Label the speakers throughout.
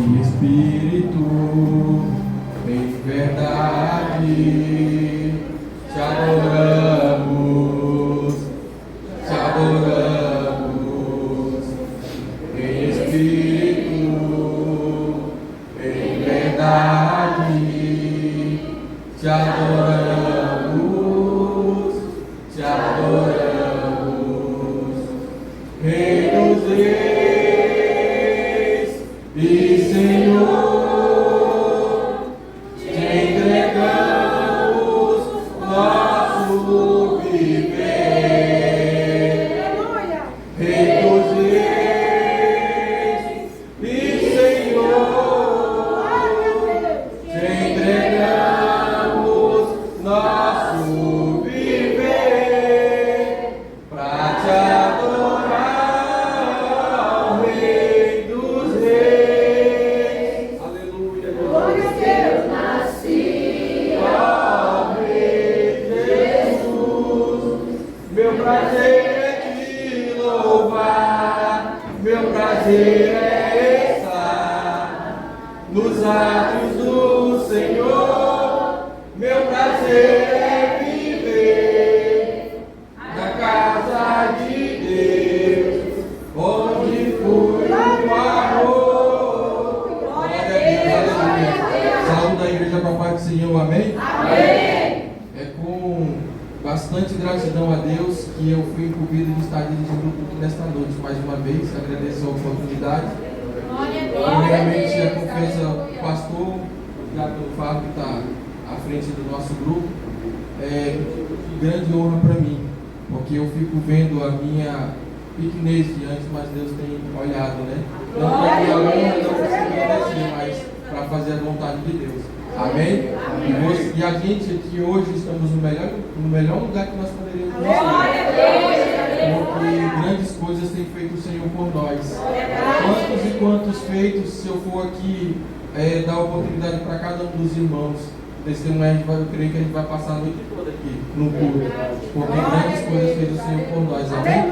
Speaker 1: em espírito, em verdade, te adoramos, em espírito, em verdade, te adoramos, Rei dos reis e Senhor, te entregamos nosso viver. Rei dos reis e Senhor, te entregamos nosso viver para te adorar, o Rei dos reis. Aleluia.
Speaker 2: Glória a Deus, nasci,
Speaker 1: Ó Rei Jesus, meu prazer é te louvar, meu prazer é estar nos atos do Senhor, meu prazer é viver na casa de Deus, onde flui o amor. Glória a Deus, aleluia. Saúde da igreja com a paz do Senhor, amém?
Speaker 2: amém.
Speaker 1: É com bastante gratidão a Deus que eu fui incumbido de estar dirigindo o culto nesta noite. Mais uma vez, agradeço a oportunidade. Primeiramente, a confiança do pastor, obrigado pelo Fábio que está à frente do nosso grupo. É grande honra para mim, porque eu fico vendo a minha pequenez diante, mas Deus tem olhado, né? Não para minha honra, não para se agradecer, mas para fazer a vontade de Deus. Amém? E a gente aqui hoje estamos no melhor lugar que nós poderíamos estar. Porque grandes coisas tem feito o Senhor por nós. Quantos e quantos feitos, se eu for aqui dar oportunidade para cada um dos irmãos testemunhar, eu creio que a gente vai passar a noite toda aqui no culto. Porque grandes coisas fez o Senhor por nós. Amém?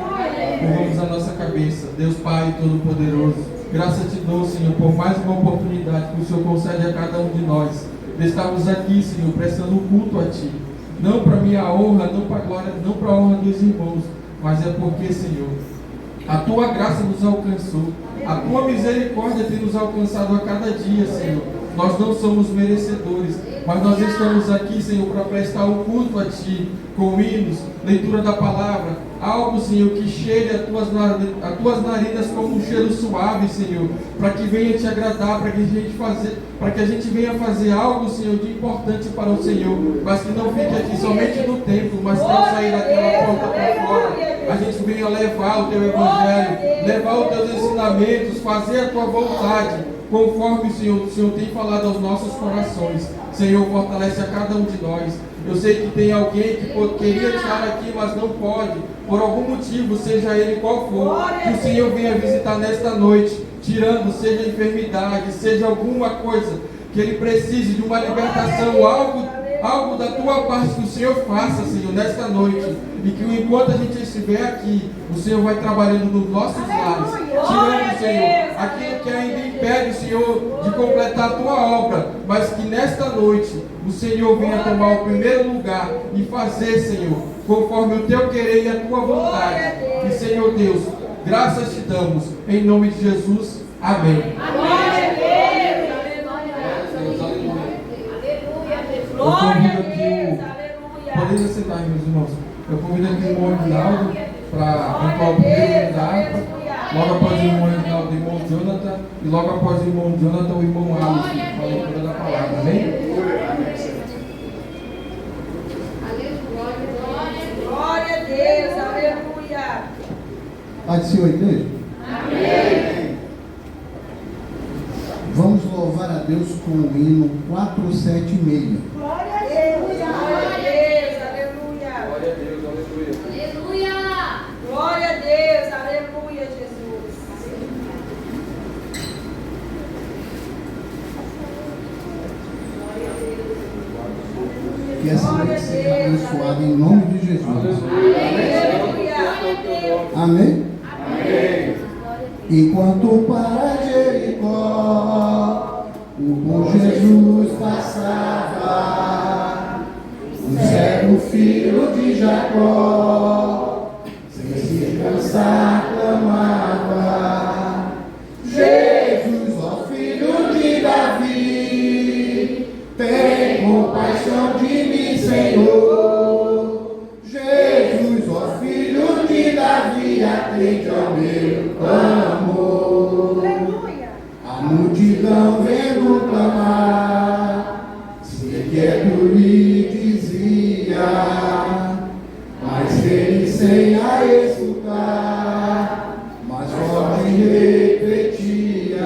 Speaker 1: Curvamos a nossa cabeça. Deus Pai Todo-Poderoso, graças te dou, Senhor, por mais uma oportunidade que o Senhor concede a cada um de nós. Estamos aqui, Senhor, prestando culto a Ti. Não para minha honra, não para a glória, não para a honra dos irmãos, mas é porque, Senhor, a Tua graça nos alcançou. A Tua misericórdia tem nos alcançado a cada dia, Senhor. Nós não somos merecedores, mas nós estamos aqui, Senhor, para prestar o culto a Ti, com hinos, leitura da palavra, algo, Senhor, que cheire as tuas narinas como um cheiro suave, Senhor, para que venha Te agradar, para que a gente venha fazer algo, Senhor, de importante para o Senhor, mas que não fique aqui somente no templo, mas que ao sair daquela porta para fora, a gente venha levar o Teu Evangelho, levar os Teus ensinamentos, fazer a Tua vontade, conforme o Senhor tem falado aos nossos corações. Senhor, fortalece a cada um de nós. Eu sei que tem alguém que queria estar aqui, mas não pode, por algum motivo, seja ele qual for, que o Senhor venha visitar nesta noite, tirando, seja enfermidade, seja alguma coisa, que ele precise de uma libertação, algo da Tua parte que o Senhor faça, Senhor, nesta noite, e que enquanto a gente estiver aqui, o Senhor vai trabalhando nos nossos lares, tirando, Senhor, aquilo que ainda impede, Senhor, de completar a Tua obra, mas que nesta noite o Senhor venha tomar o primeiro lugar e fazer, Senhor, conforme o Teu querer e a Tua vontade. E, Senhor Deus, graças Te damos, em nome de Jesus, amém. Eu convido aqui podemos sentar, meus irmãos. Eu convido aqui o irmão Edinaldo para entrar o primeiro lugar. Logo após o irmão Edinaldo, o irmão Jonathan. E logo após o irmão Jonathan, o irmão Alisson. Com a leitura da palavra. Amém?
Speaker 2: Glória a Deus, aleluia.
Speaker 3: Paz do Senhor, igreja.
Speaker 2: Amém.
Speaker 3: Vamos louvar a Deus com o hino 476.
Speaker 2: Glória a Deus, aleluia.
Speaker 1: Glória a Deus, aleluia.
Speaker 2: Aleluia. Glória a Deus, aleluia, Jesus.
Speaker 3: Que essa noite seja abençoada em nome de Jesus.
Speaker 2: Aleluia.
Speaker 3: Amém?
Speaker 1: Amém.
Speaker 3: Enquanto para Jericó O bom Jesus passava, o cego filho de Jacó, sem se cansar clamava: Jesus, ó filho de Davi, tem compaixão de mim, Senhor. Jesus, ó filho de Davi, atende ao meu clamor. A multidão vendo clamar, se quieto lhe dizia, mas ele sem a escutar, mais forte repetia: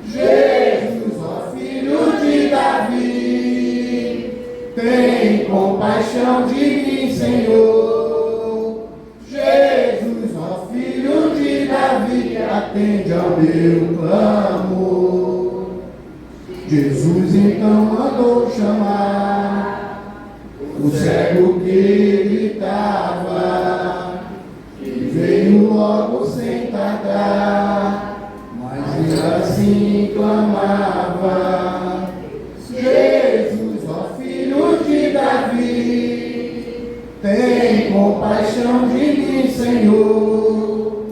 Speaker 3: Jesus, ó filho de Davi, tem compaixão de mim, Senhor. Jesus, ó filho de Davi, atende ao meu clamor. Jesus então mandou chamar o cego que gritava, e veio logo sem tardar, mas ele assim clamava: Jesus, ó filho de Davi, tem compaixão de mim, Senhor.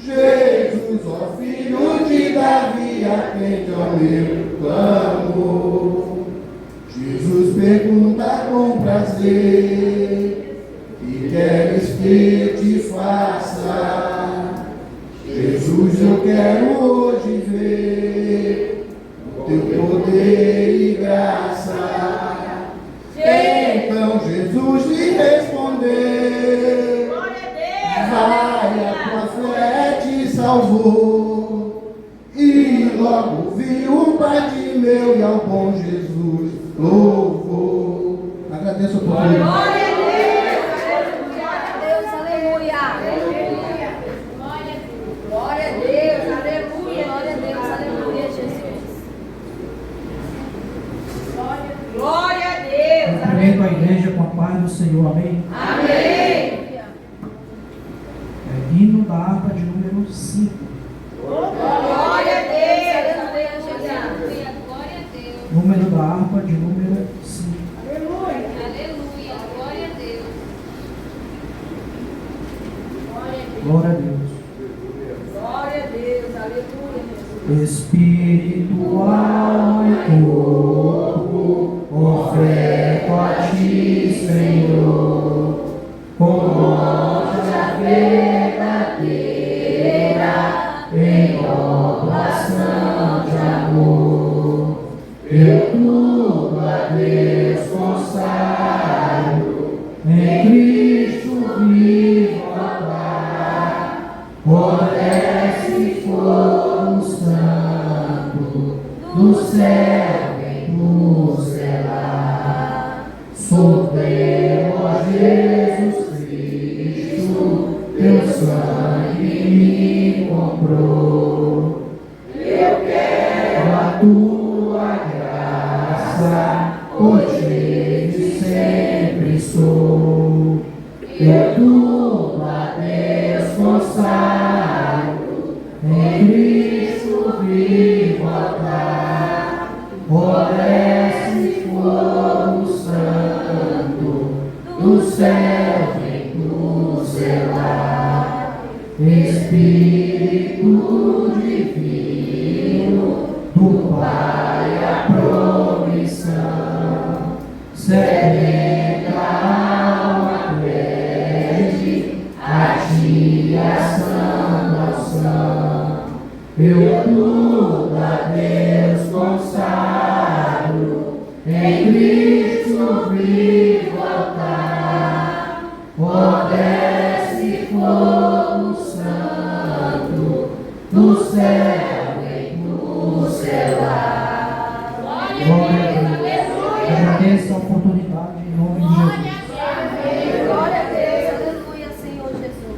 Speaker 3: Jesus, ó filho de Davi, atende ao meu clamor. Jesus pergunta com prazer: que queres que te faça? Jesus, eu quero hoje ver o teu poder e graça. Então Jesus lhe respondeu: vai, a tua fé te salvou. E logo viu o Bartimeu e ao bom Jesus louvou. Agradeço a oportunidade.
Speaker 2: Glória a Deus, aleluia. Glória a Deus, aleluia. Glória a Deus, aleluia, Jesus. Glória a Deus.
Speaker 4: Cumprimento a igreja com a paz do Senhor, amém?
Speaker 2: Amém.
Speaker 4: Hino da harpa de número 5.
Speaker 2: Glória a Deus, aleluia.
Speaker 5: Glória a Deus.
Speaker 4: Número da harpa de número 5.
Speaker 2: Aleluia.
Speaker 5: Aleluia. Glória a Deus.
Speaker 4: Glória a Deus.
Speaker 2: Glória a Deus, aleluia.
Speaker 4: Espírito, alma e corpo, oferto a ti, Senhor, como a verdadeira em oblação de amor. Eu tudo a Deus consagro, em Cristo vivo altar, fortalece fogo santo, do céu vem nos zelar. Supremo Jesus Cristo, teu sangue me comprou. Eu quero a tua graça, pois nele sempre sou. Eu tudo a Deus consagro, em Cristo vivo altar, fortalece fogo santo, do céu vem nos zelar. Espírito divino, do Pai a promissão, sedenta alma pede a ti a salvação. Eu tudo a Deus consagro, em Cristo vivo altar, fortalece fogo santo, do céu vem nos zelar. Glória a Deus. Agradeço a oportunidade em nome de Jesus.
Speaker 2: Glória a Deus, aleluia, Senhor Jesus.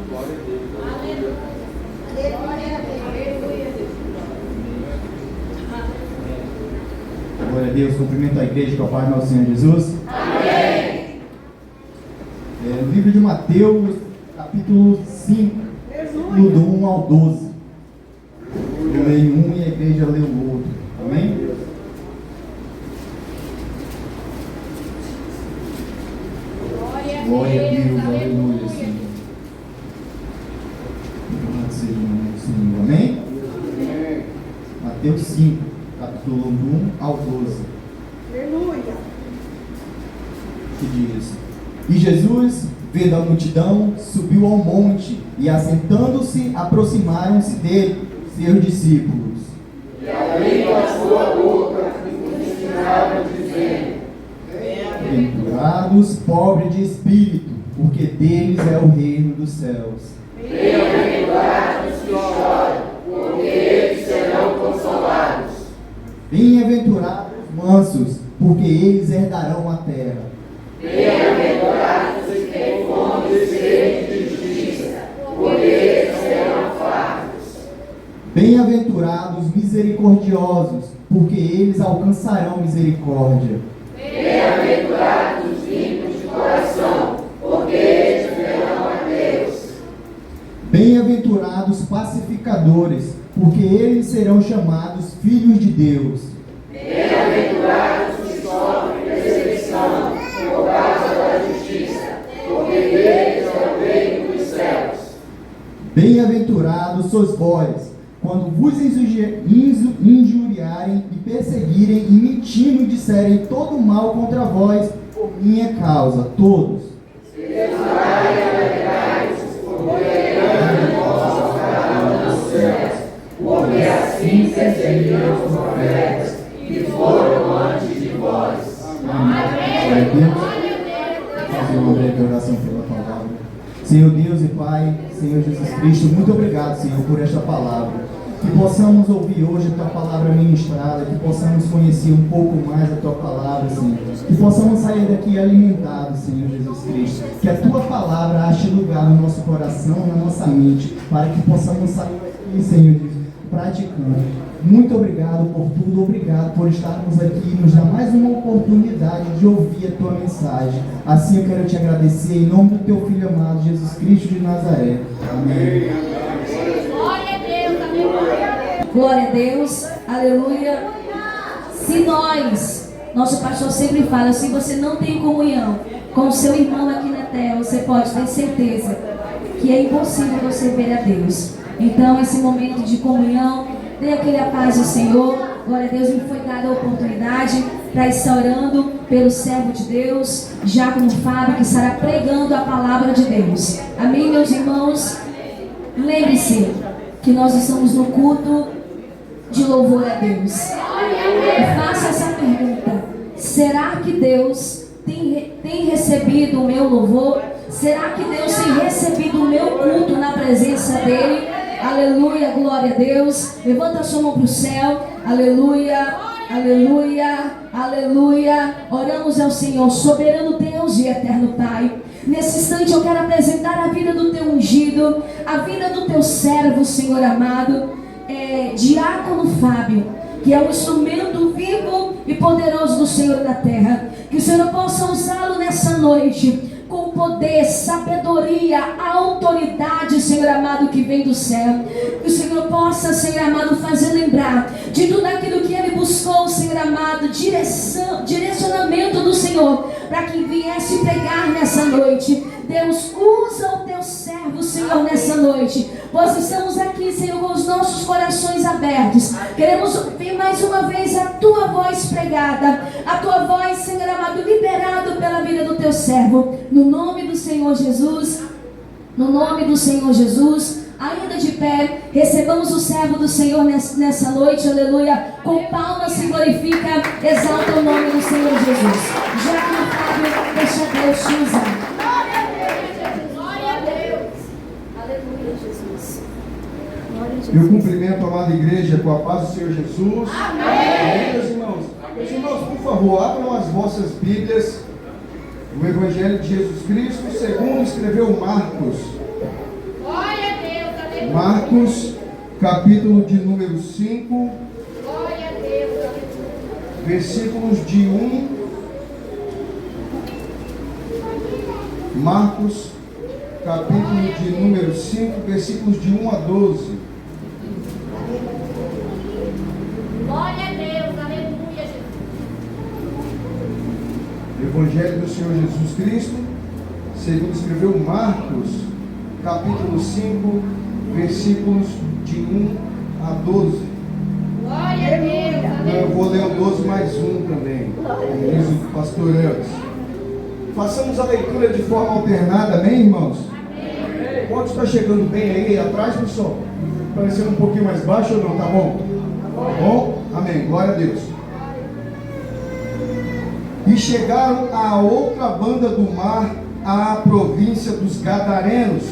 Speaker 2: Aleluia.
Speaker 6: Glória a Deus, cumprimento a igreja com a paz do nosso Senhor Jesus.
Speaker 2: Amém.
Speaker 6: No livro de Mateus, capítulo 5, do 1 ao 12. Eu leio um e a igreja lê o outro. Amém? seja no domingo. Amém? Mateus 5, capítulo 1 ao 12.
Speaker 2: Aleluia.
Speaker 6: Que diz: E Jesus, vendo a multidão, subiu ao monte, e assentando-se, aproximaram-se dele seus discípulos.
Speaker 3: E abrindo a sua boca, e ensinava, dizendo:
Speaker 6: Bem-aventurados pobres de espírito, porque deles é o reino dos céus.
Speaker 3: Bem-aventurados que choram, porque eles serão consolados.
Speaker 6: Bem-aventurados mansos, porque eles herdarão a terra.
Speaker 3: Bem-aventurados que têm fome e sede de justiça, porque eles serão fartos.
Speaker 6: Bem-aventurados misericordiosos, porque eles alcançarão misericórdia.
Speaker 3: Bem-aventurados limpos de coração, porque eles verão a Deus.
Speaker 6: Bem-aventurados pacificadores, porque eles serão chamados filhos de Deus.
Speaker 3: Bem-aventurados que sofrem perseguição por causa da justiça, porque deles é o reino dos céus.
Speaker 6: Bem-aventurados sois vós, quando vos injuriarem e perseguirem e mentindo disserem todo mal contra vós por minha causa, todos.
Speaker 3: Porque assim perseguiram os profetas que foram antes de vós.
Speaker 6: Glória a Deus. Vou fazer uma breve oração pela palavra. Senhor Deus e Pai, Senhor Jesus Cristo, muito obrigado, Senhor, por esta palavra. Que possamos ouvir hoje a Tua palavra ministrada, que possamos conhecer um pouco mais a Tua palavra, Senhor. Que possamos sair daqui alimentados, Senhor Jesus Cristo. Que a Tua palavra ache lugar no nosso coração, na nossa mente, para que possamos sair daqui, Senhor Jesus, praticando. Muito obrigado por tudo, obrigado por estarmos aqui, nos dar mais uma oportunidade de ouvir a Tua mensagem. Assim eu quero Te agradecer em nome do Teu Filho amado, Jesus Cristo de Nazaré. Amém.
Speaker 5: Glória a Deus, aleluia.
Speaker 4: Glória a Deus, aleluia. Se nosso pastor sempre fala, se você não tem comunhão com o seu irmão aqui na terra, você pode ter certeza que é impossível você ver a Deus. Então, esse momento de comunhão, dê aquele a paz do Senhor. Glória a Deus, me foi dada a oportunidade para estar orando pelo servo de Deus, Diácono Fábio, que estará pregando a palavra de Deus. Amém, meus irmãos? Lembre-se que nós estamos no culto de louvor a Deus. E faça essa pergunta: será que Deus tem recebido o meu louvor? Será que Deus tem recebido o meu culto na presença dEle? Aleluia, glória a Deus. Levanta a sua mão para o céu. Aleluia, aleluia, aleluia. Oramos ao Senhor, soberano Deus e eterno Pai. Nesse instante eu quero apresentar a vida do teu ungido, a vida do teu servo, Senhor amado, Diácono Fábio, que é o instrumento vivo e poderoso do Senhor na terra. Que o Senhor possa usá-lo nessa noite com poder, sabedoria, autoridade, Senhor amado, que vem do céu. Que o Senhor possa, Senhor amado, fazer lembrar de tudo aquilo que ele buscou, Senhor amado, direcionamento do Senhor, para que viesse pregar nessa noite. Deus, usa o teu servo, Senhor, nessa noite. Nós estamos aqui, Senhor, com os nossos corações abertos. Queremos ouvir mais uma vez a tua voz pregada, a tua voz, Senhor amado, liberado pela vida do teu servo. No nome do Senhor Jesus, no nome do Senhor Jesus, ainda de pé, recebamos o servo do Senhor nessa noite, aleluia. Com palmas se glorifica, exalta o nome do Senhor Jesus. Diácono Fábio, deixa Deus te usar.
Speaker 3: Eu cumprimento a amada igreja com a paz do Senhor Jesus. Amém, meus irmãos. Meus irmãos, por favor, abram as vossas Bíblias. O Evangelho de Jesus Cristo, segundo escreveu Marcos.
Speaker 5: Glória a Deus, aleluia.
Speaker 3: Marcos, capítulo de número 5.
Speaker 5: Glória a Deus, aleluia.
Speaker 3: Versículos de 1. Marcos, capítulo de número 5, versículos de 1 a 12.
Speaker 5: Glória a Deus, aleluia, Jesus.
Speaker 3: Evangelho do Senhor Jesus Cristo, segundo escreveu Marcos, capítulo 5, versículos de 1 a 12.
Speaker 5: Glória a Deus.
Speaker 3: Eu vou ler o 12 mais um também, como diz o pastor Elvis. Façamos a leitura de forma alternada, amém, irmãos? Amém. Pode estar chegando bem aí atrás, pessoal? Parecendo um pouquinho mais baixo ou não? Tá bom? Tá bom? Amém. Glória a Deus. E chegaram à outra banda do mar, à província dos Gadarenos.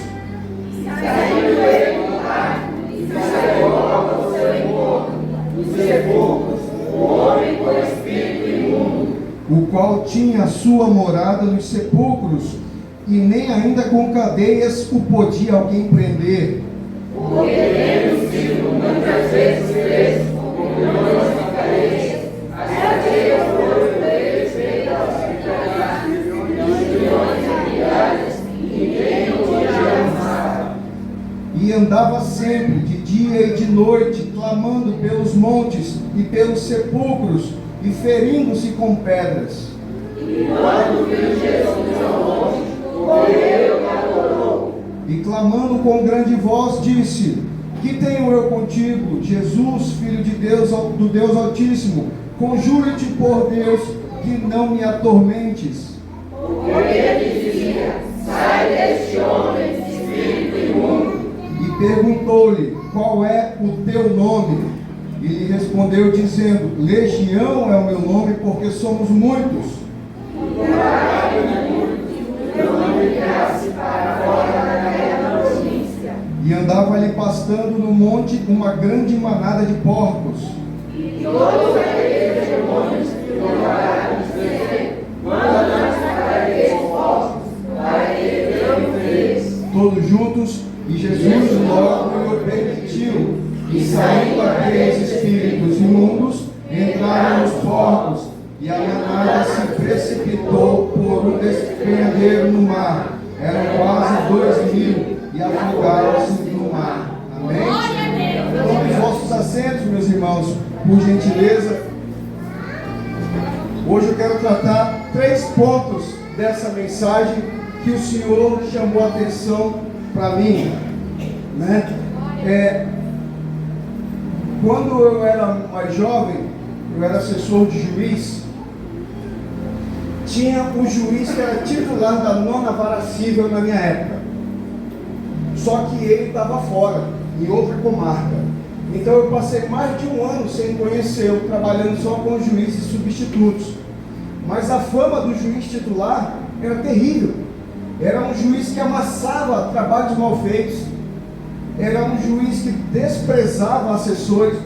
Speaker 2: Saiu ele do barco e chegou ao seu encontro, os sepulcros, o homem com espírito imundo,
Speaker 3: O qual tinha sua morada nos sepulcros, e nem ainda com cadeias o podia alguém prender.
Speaker 2: porque tendo sido muitas vezes preso com milhões de cadeias, as cadeias foram dele feitas aos milhares de milhares, e ninguém o podia alcançar.
Speaker 3: E andava sempre, de dia e de noite, clamando pelos montes e pelos sepulcros, e ferindo-se com pedras.
Speaker 2: E quando viu Jesus ao longe, correu e adorou.
Speaker 3: E clamando com grande voz, disse: Que tenho eu contigo, Jesus, Filho de Deus, do Deus Altíssimo? Conjuro-te por Deus que não me atormentes.
Speaker 2: Porque ele dizia: sai deste homem, espírito imundo.
Speaker 3: E perguntou-lhe: Qual é o teu nome? E lhe respondeu dizendo: Legião é o meu nome, porque somos muitos. E andava ali pastando no monte uma grande manada de porcos.
Speaker 2: E todos aqueles demônios que lograram dizer: manda-nos para aqueles porcos, para que ele fez.
Speaker 3: Todos juntos, e Jesus logo lhe permitiu. E saindo aqueles espíritos imundos, entraram nos porcos, e a manada se precipitou por um despenhadeiro no mar. Eram quase 2.000, e afogaram-se no mar. Amém? Tome os vossos assentos, meus irmãos, por gentileza. Hoje eu quero tratar 3 pontos dessa mensagem que o Senhor chamou a atenção para mim, né? Quando eu era mais jovem, eu era assessor de juiz. Tinha um juiz que era titular da 9ª Vara Civil na minha época. Só que ele estava fora, em outra comarca. Então eu passei mais de 1 ano sem conhecê-lo, trabalhando só com juízes substitutos. Mas a fama do juiz titular era terrível. Era um juiz que amassava trabalhos mal feitos. Era um juiz que desprezava assessores.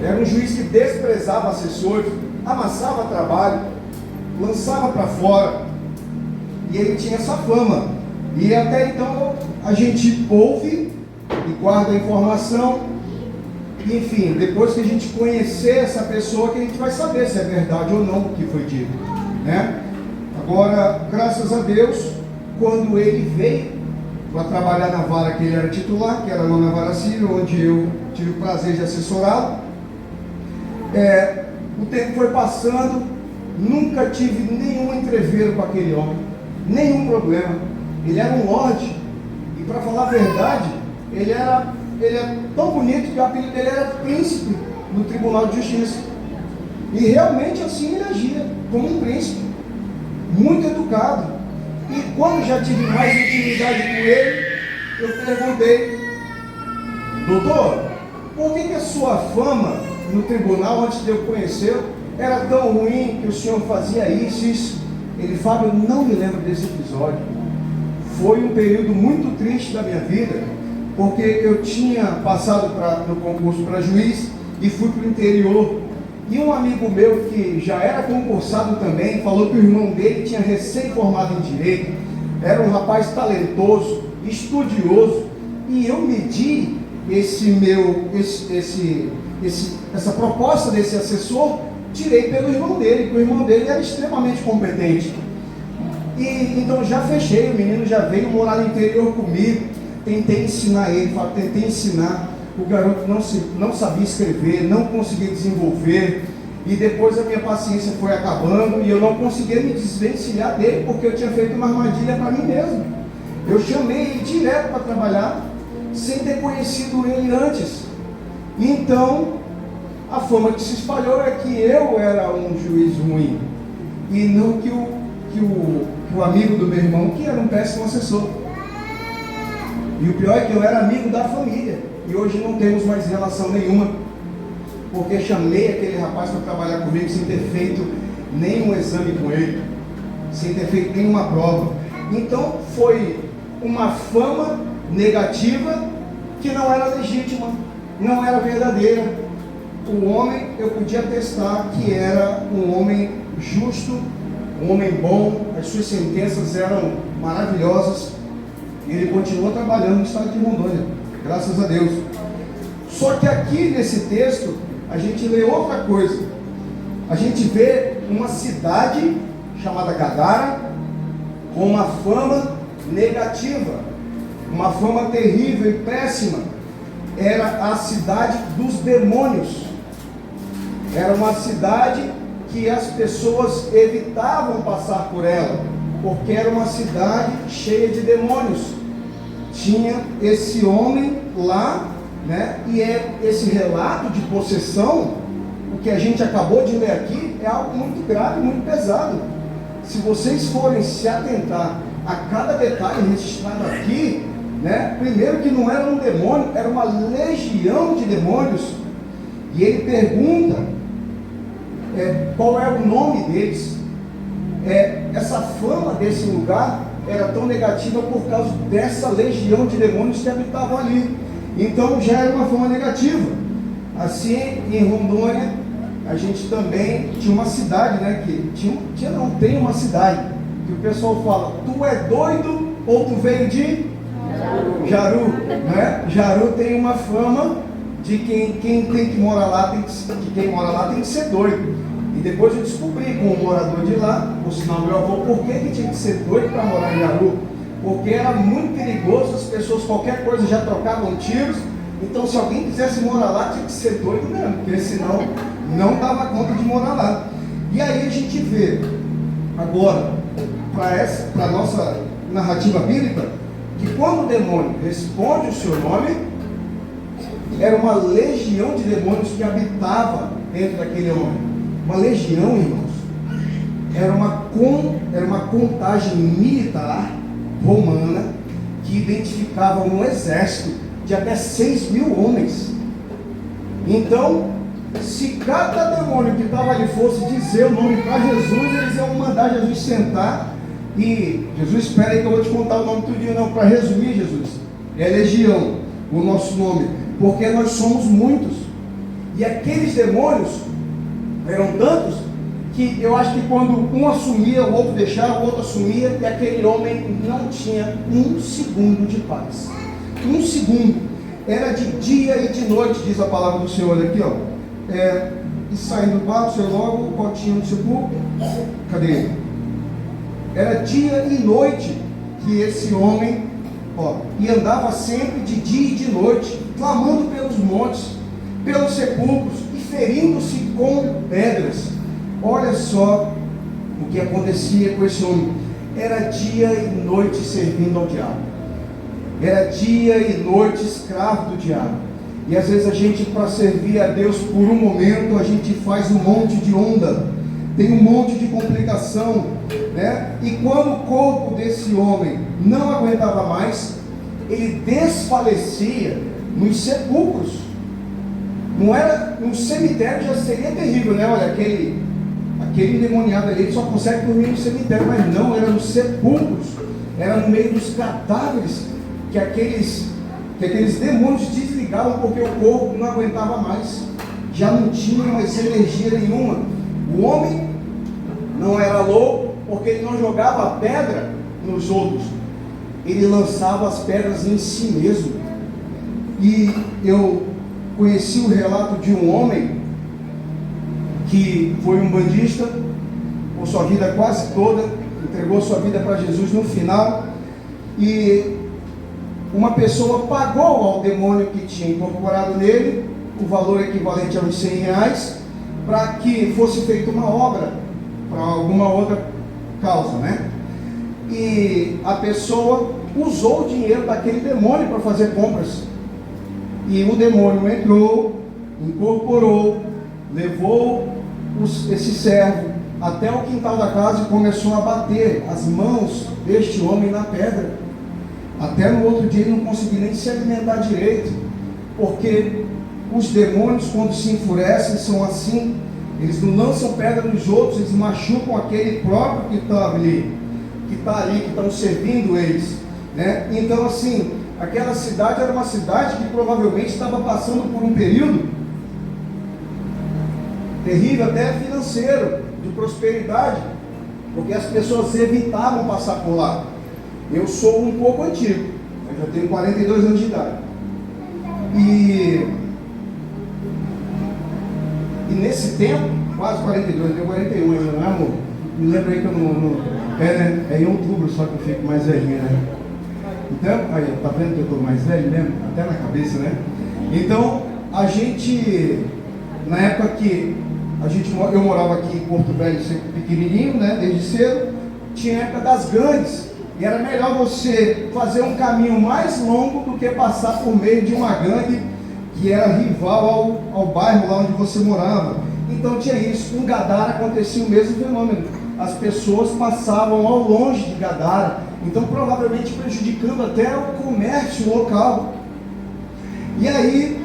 Speaker 3: Era um juiz que desprezava assessores, amassava trabalho, lançava para fora. E ele tinha essa fama. E até então a gente ouve e guarda a informação. Enfim, depois que a gente conhecer essa pessoa, que a gente vai saber se é verdade ou não o que foi dito, né? Agora, graças a Deus, quando ele veio para trabalhar na vara que ele era titular, que era a 9ª Vara Civil, onde eu tive o prazer de assessorá-lo, o tempo foi passando, nunca tive nenhum entreveiro com aquele homem, nenhum problema. Ele era um lorde, e para falar a verdade, ele é tão bonito que o apelido dele era príncipe no Tribunal de Justiça. E realmente assim ele agia, como um príncipe, muito educado. E quando já tive mais intimidade com ele, eu perguntei: doutor, por que a sua fama no tribunal, antes de eu conhecer, era tão ruim, que o senhor fazia isso? Ele falou: eu não me lembro desse episódio. Foi um período muito triste da minha vida, porque eu tinha passado no concurso para juiz e fui para o interior. E um amigo meu que já era concursado também, falou que o irmão dele tinha recém-formado em Direito, era um rapaz talentoso, estudioso, e eu medi essa proposta desse assessor, tirei pelo irmão dele, porque o irmão dele era extremamente competente. E então já fechei, o menino já veio morar no interior comigo, tentei ensinar ele, o garoto não sabia escrever, não conseguia desenvolver. E depois a minha paciência foi acabando e eu não conseguia me desvencilhar dele, porque eu tinha feito uma armadilha para mim mesmo. Eu chamei ele direto para trabalhar, sem ter conhecido ele antes. Então, a fama que se espalhou é que eu era um juiz ruim, e não que o amigo do meu irmão, que era um péssimo assessor. E o pior é que eu era amigo da família, e hoje não temos mais relação nenhuma, porque chamei aquele rapaz para trabalhar comigo sem ter feito nenhum exame com ele, sem ter feito nenhuma prova. Então foi uma fama negativa que não era legítima, não era verdadeira. O homem, eu podia atestar que era um homem justo, um homem bom, as suas sentenças eram maravilhosas, e ele continuou trabalhando no estado de Rondônia, graças a Deus. Só que aqui nesse texto, a gente lê outra coisa. A gente vê uma cidade chamada Gadara, com uma fama negativa, uma fama terrível e péssima. Era a cidade dos demônios. Era uma cidade que as pessoas evitavam passar por ela, porque era uma cidade cheia de demônios. Tinha esse homem lá, né? E esse relato de possessão, o que a gente acabou de ler aqui, é algo muito grave, muito pesado. Se vocês forem se atentar a cada detalhe registrado aqui, né? Primeiro que não era um demônio, era uma legião de demônios. E ele pergunta qual é o nome deles. Essa fama desse lugar era tão negativa por causa dessa legião de demônios que habitavam ali. Então já era uma fama negativa. Assim, em Rondônia, a gente também tinha uma cidade, né? Tem uma cidade que o pessoal fala: tu é doido ou tu veio de Jaru, né? Jaru tem uma fama de quem tem que morar lá, quem mora lá tem que ser doido. E depois eu descobri com um morador de lá, por sinal meu avô, por que tinha que ser doido para morar em Jaru. Porque era muito perigoso, as pessoas qualquer coisa já trocavam tiros. Então se alguém quisesse morar lá, tinha que ser doido mesmo, porque senão não dava conta de morar lá. E aí a gente vê agora, para a nossa narrativa bíblica, que quando o demônio responde o seu nome, era uma legião de demônios que habitava dentro daquele homem. Uma legião, irmãos, era uma contagem militar romana que identificava um exército de até 6.000 homens. Então, se cada demônio que estava ali fosse dizer o nome para Jesus, eles iam mandar Jesus sentar e: Jesus, espera aí que eu vou te contar o nome tudinho. Não, para resumir, Jesus, é legião o nosso nome, porque nós somos muitos. E aqueles demônios eram tantos que eu acho que quando um assumia, o outro deixava, o outro assumia, e aquele homem não tinha um segundo de paz. Um segundo. Era de dia e de noite, diz a palavra do Senhor aqui, ó. E saindo do barco, o Senhor logo, o potinho no sepulcro. Cadê ele? Era dia e noite que esse homem, e andava sempre de dia e de noite, clamando pelos montes, pelos sepulcros, ferindo-se com pedras. Olha só o que acontecia com esse homem. Era dia e noite servindo ao diabo. Era dia e noite escravo do diabo. E às vezes a gente, para servir a Deus por um momento, a gente faz um monte de onda, tem um monte de complicação, né? E quando o corpo desse homem não aguentava mais, ele desfalecia nos sepulcros. Não era no cemitério, já seria terrível, né? Olha, aquele endemoniado ali, ele só consegue dormir no cemitério, mas não, era nos sepulcros, era no meio dos cadáveres que aqueles demônios desligavam, porque o corpo não aguentava mais, já não tinha mais energia nenhuma. O homem não era louco, porque ele não jogava pedra nos outros, ele lançava as pedras em si mesmo. E eu conheci o relato de um homem que foi um bandista, por sua vida quase toda, entregou sua vida para Jesus no final, e uma pessoa pagou ao demônio que tinha incorporado nele o valor equivalente a uns R$100, para que fosse feita uma obra para alguma outra causa, né? E a pessoa usou o dinheiro daquele demônio para fazer compras. E o demônio entrou, incorporou, levou esse servo até o quintal da casa e começou a bater as mãos deste homem na pedra. Até no outro dia ele não conseguia nem se alimentar direito, porque os demônios, quando se enfurecem, são assim. Eles não lançam pedra nos outros, eles machucam aquele próprio que está ali, que estão servindo eles, né? Então, assim, aquela cidade era uma cidade que provavelmente estava passando por um período terrível, até financeiro, de prosperidade, porque as pessoas evitavam passar por lá. Eu sou um pouco antigo, eu já tenho 42 anos de idade, e nesse tempo, quase 42, eu tenho 41 ainda, não é, amor? Me lembra aí que eu não né? É em outubro só que eu fico mais velhinho, né? Então, aí, tá vendo que eu estou mais velho mesmo? Até na cabeça, né? Então, a gente, na época que eu morava aqui em Porto Velho, sempre pequenininho, né? Desde cedo, tinha a época das gangues, e era melhor você fazer um caminho mais longo do que passar por meio de uma gangue que era rival ao bairro lá onde você morava. Então tinha isso. Em Gadara acontecia o mesmo fenômeno. As pessoas passavam ao longe de Gadara, então provavelmente prejudicando até o comércio local. E aí,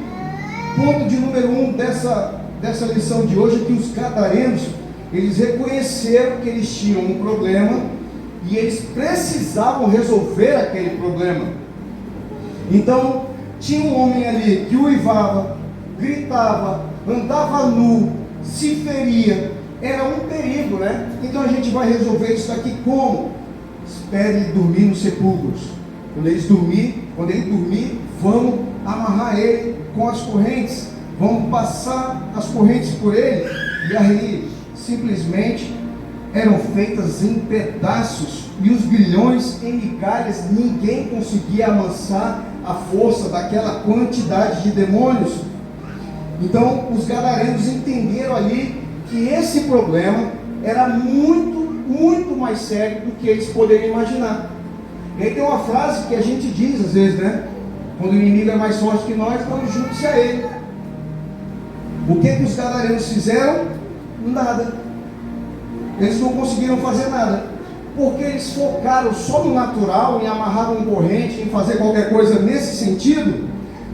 Speaker 3: ponto de número 1 dessa lição de hoje é que os gadarenos, eles reconheceram que eles tinham um problema e eles precisavam resolver aquele problema. Então, tinha um homem ali que uivava, gritava, andava nu, se feria. Era um perigo, né? Então a gente vai resolver isso daqui como? Espere ele dormir nos sepulcros. Quando ele dormir, vamos amarrar ele com as correntes. Vamos passar as correntes por ele. E aí, simplesmente, eram feitas em pedaços. E os grilhões em migalhas, ninguém conseguia amansar a força daquela quantidade de demônios. Então os gadarenos entenderam ali que esse problema era muito, muito mais sério do que eles poderiam imaginar. E aí tem uma frase que a gente diz às vezes, né? Quando o inimigo é mais forte que nós, então junte-se a ele. O que os gadarenos fizeram? Nada. Eles não conseguiram fazer nada, porque eles focaram só no natural, em amarrar uma corrente, em fazer qualquer coisa nesse sentido,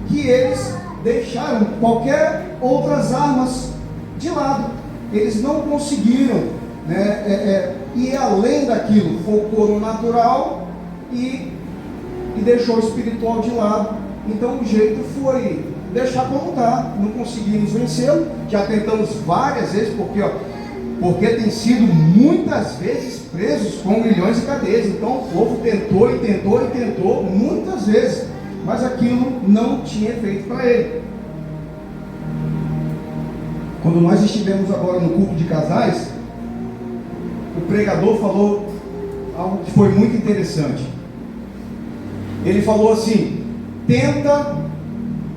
Speaker 3: que eles deixaram qualquer outras armas de lado. Eles não conseguiram, né, ir além daquilo, focou no natural e deixou o espiritual de lado. Então o jeito foi deixar como está. Não conseguimos vencê-lo, já tentamos várias vezes, porque tem sido muitas vezes presos com grilhões e cadeias. Então o povo tentou e tentou e tentou muitas vezes, mas aquilo não tinha efeito para ele. Quando nós estivemos agora no culto de casais, o pregador falou algo que foi muito interessante. Ele falou assim: tenta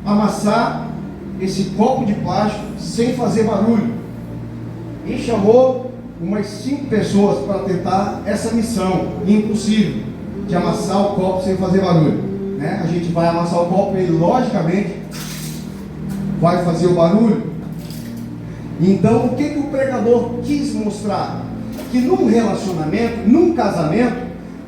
Speaker 3: amassar esse copo de plástico sem fazer barulho. E chamou umas 5 pessoas para tentar essa missão impossível de amassar o copo sem fazer barulho, né? A gente vai amassar o copo e ele logicamente vai fazer o barulho. Então o que o pregador quis mostrar? Que num relacionamento, num casamento,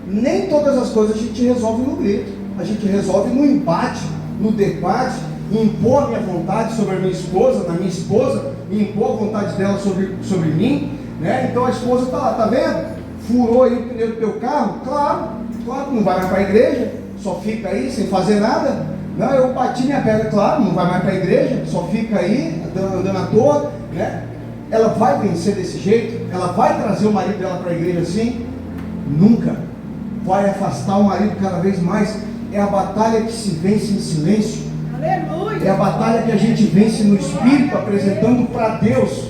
Speaker 3: nem todas as coisas a gente resolve no grito. A gente resolve no embate, no debate, impor a minha vontade sobre a minha esposa, na minha esposa, impor a vontade dela sobre mim, né? Então a esposa está lá, tá vendo? Furou aí o pneu do teu carro, claro, não vai mais para a igreja, só fica aí sem fazer nada. Não, eu bati minha perna, claro, não vai mais para a igreja, só fica aí andando à toa, né? Ela vai vencer desse jeito? Ela vai trazer o marido dela para a igreja assim? Nunca. Vai afastar o marido cada vez mais. É a batalha que se vence em silêncio. Aleluia. É a batalha que a gente vence no Espírito, apresentando para Deus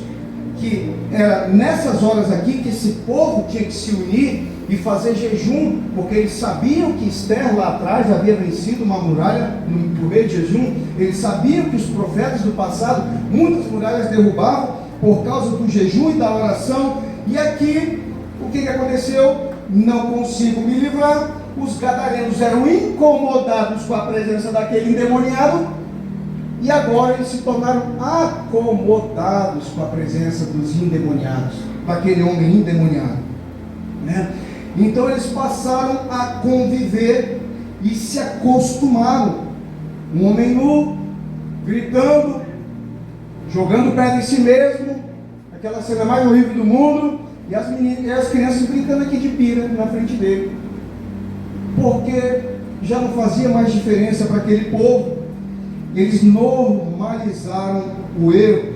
Speaker 3: que era nessas horas aqui que esse povo tinha que se unir e fazer jejum, porque eles sabiam que Esther lá atrás havia vencido uma muralha por meio de jejum. Eles sabiam que os profetas do passado muitas muralhas derrubavam por causa do jejum e da oração. E aqui, o que aconteceu? Não consigo me livrar. Os gadarenos eram incomodados com a presença daquele endemoniado, e agora eles se tornaram acomodados com a presença dos endemoniados, daquele homem endemoniado, né? Então eles passaram a conviver e se acostumaram. Um homem nu, gritando, jogando pedra em si mesmo, aquela cena mais horrível do mundo, e as crianças brincando aqui de pira na frente dele, porque já não fazia mais diferença para aquele povo. Eles normalizaram o erro,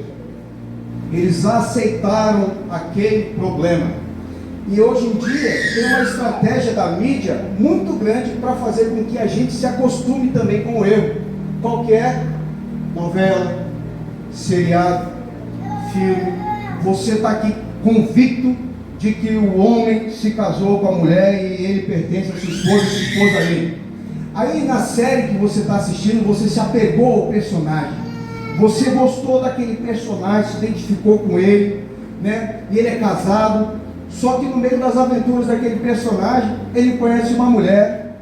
Speaker 3: eles aceitaram aquele problema. E hoje em dia tem uma estratégia da mídia muito grande para fazer com que a gente se acostume também com o erro. Qualquer novela, seriado, filme, você está aqui convicto de que o homem se casou com a mulher e ele pertence a sua esposa a ele. Aí na série que você está assistindo, você se apegou ao personagem, você gostou daquele personagem, se identificou com ele, né? E ele é casado, só que no meio das aventuras daquele personagem, ele conhece uma mulher.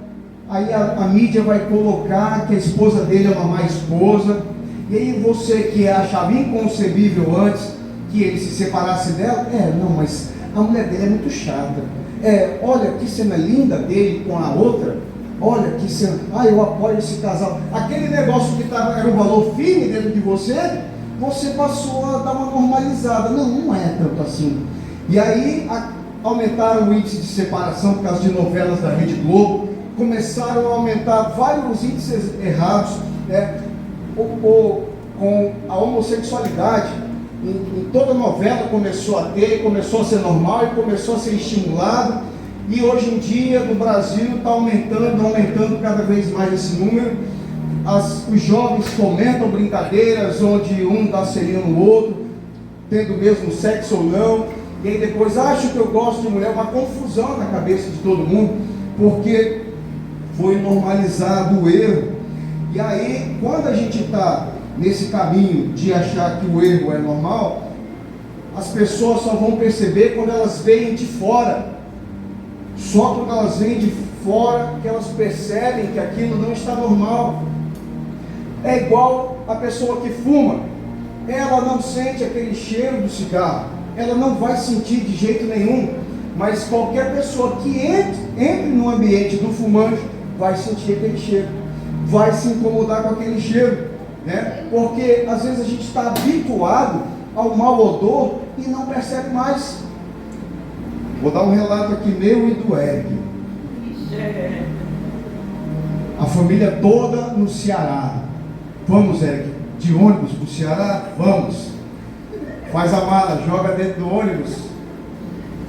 Speaker 3: Aí a mídia vai colocar que a esposa dele é uma má esposa, e aí você que achava inconcebível antes que ele se separasse dela, não, mas a mulher dele é muito chata, olha que cena linda dele com a outra, olha que cena, eu apoio esse casal. Aquele negócio que era um valor firme dentro de você, você passou a dar uma normalizada. Não é tanto assim. E aí aumentaram o índice de separação por causa de novelas da Rede Globo, começaram a aumentar vários índices errados, com a homossexualidade. Em toda novela começou a ser normal e começou a ser estimulado, e hoje em dia no Brasil está aumentando cada vez mais esse número. Os jovens comentam brincadeiras onde um dá selinho no outro, tendo o mesmo sexo ou não, e aí depois acho que eu gosto de mulher, uma confusão na cabeça de todo mundo, porque foi normalizado o erro. E aí quando a gente está nesse caminho de achar que o erro é normal, as pessoas só vão perceber quando elas veem de fora. Só quando elas veem de fora que elas percebem que aquilo não está normal. É igual a pessoa que fuma, ela não sente aquele cheiro do cigarro, ela não vai sentir de jeito nenhum, mas qualquer pessoa que entre no ambiente do fumante vai sentir aquele cheiro, vai se incomodar com aquele cheiro, né? Porque às vezes a gente está habituado ao mau odor e não percebe mais. Vou dar um relato aqui meu e do Eric. A família toda no Ceará. Vamos, Eric, de ônibus para o Ceará? Vamos. Faz a mala, joga dentro do ônibus.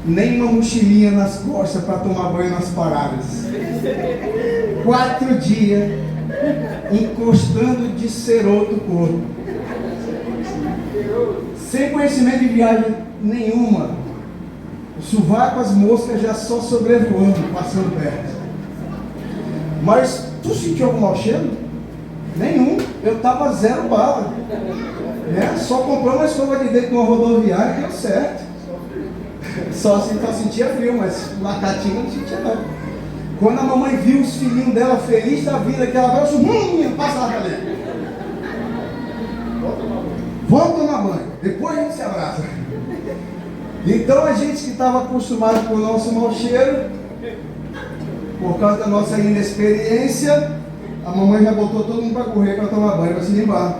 Speaker 3: Nem uma mochilinha nas costas para tomar banho nas paradas. 4 dias encostando de ceroto o corpo, sem conhecimento de viagem nenhuma. O sovaco, as moscas já só sobrevoando, passando perto. Mas tu sentiu algum mau cheiro? Nenhum. Eu estava 0 bala, né? Só comprou uma escova de dente numa rodoviária e deu certo. Só sentia frio, mas na caatinga não sentia não. Quando a mamãe viu os filhinhos dela felizes da vida, que ela veio, passa lá pra dentro. Vamos tomar banho, depois a gente se abraça. Então a gente que estava acostumado com o nosso mau cheiro, por causa da nossa inexperiência, a mamãe já botou todo mundo para correr para tomar banho, para se limpar,